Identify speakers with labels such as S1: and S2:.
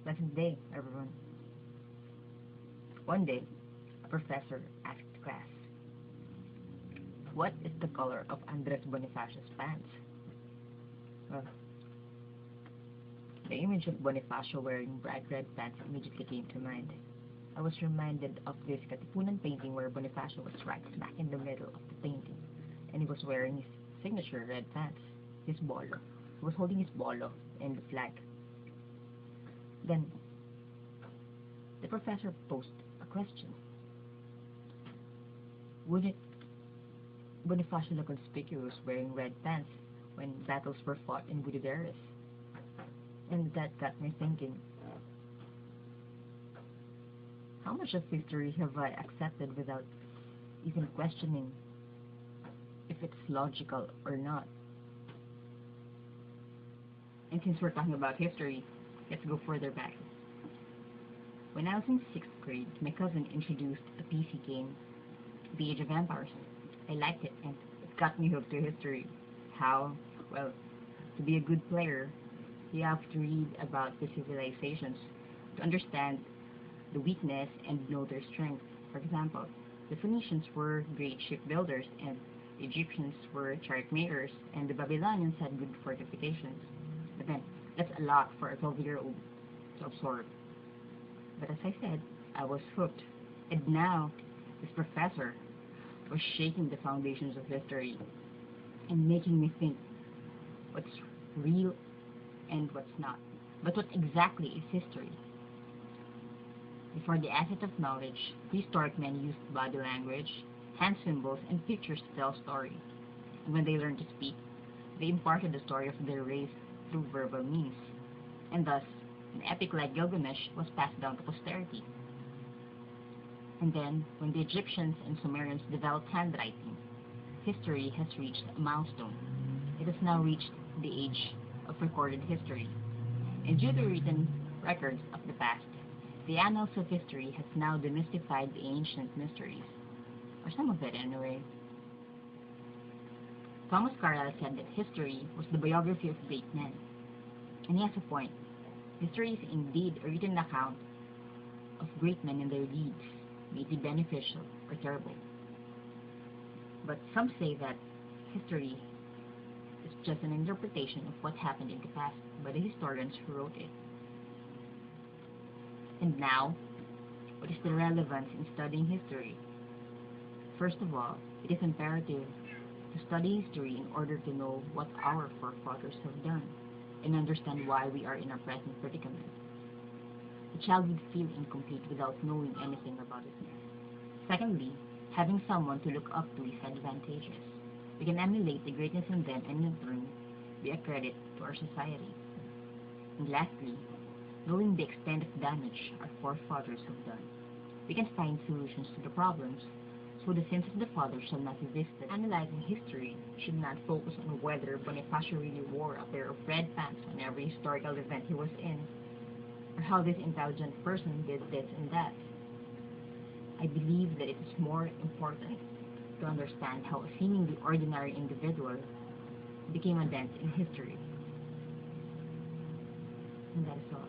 S1: Lesson day, everyone. One day, a professor asked the class, "What is the color of Andres Bonifacio's pants?" Well, the image of Bonifacio wearing bright red pants immediately came to mind. I was reminded of this Katipunan painting where Bonifacio was right smack in the middle of the painting, and he was wearing his signature red pants, his bolo. He was holding his bolo and the flag. Then, the professor posed a question. Wouldn't Bonifacio look conspicuous wearing red pants when battles were fought in Budearis? And that got me thinking, how much of history have I accepted without even questioning if it's logical or not? And since we're talking about history, let's go further back. When I was in 6th grade, my cousin introduced a PC game, The Age of Empires. I liked it and it got me hooked to history. How? Well, to be a good player, you have to read about the civilizations to understand the weakness and know their strength. For example, the Phoenicians were great shipbuilders and the Egyptians were chariot makers and the Babylonians had good fortifications. But then, that's a lot for a 12-year-old to absorb. But as I said, I was hooked. And now, this professor was shaking the foundations of history and making me think what's real and what's not. But what exactly is history? Before the asset of knowledge, prehistoric men used body language, hand symbols, and pictures to tell a story. And when they learned to speak, they imparted the story of their race through verbal means. And thus, an epic like Gilgamesh was passed down to posterity. And then, when the Egyptians and Sumerians developed handwriting, history has reached a milestone. It has now reached the age of recorded history. And due to written records of the past, the annals of history has now demystified the ancient mysteries, or some of it anyway. Thomas Carlyle said that history was the biography of great men. And he has a point. History is indeed a written account of great men and their deeds, may it be beneficial or terrible. But some say that history is just an interpretation of what happened in the past by the historians who wrote it. And now, what is the relevance in studying history? First of all, it is imperative to study history in order to know what our forefathers have done and understand why we are in our present predicament. A child would feel incomplete without knowing anything about it. Secondly, having someone to look up to is advantageous. We can emulate the greatness in them and in turn be a credit to our society. And lastly, knowing the extent of damage our forefathers have done, we can find solutions to the problems, so the sins of the fathers shall not be visited. Analyzing history should not focus on whether Bonifacio really wore a pair of red pants on every historical event he was in, or how this intelligent person did this and that. I believe that it is more important to understand how a seemingly ordinary individual became a dent in history. And that is all.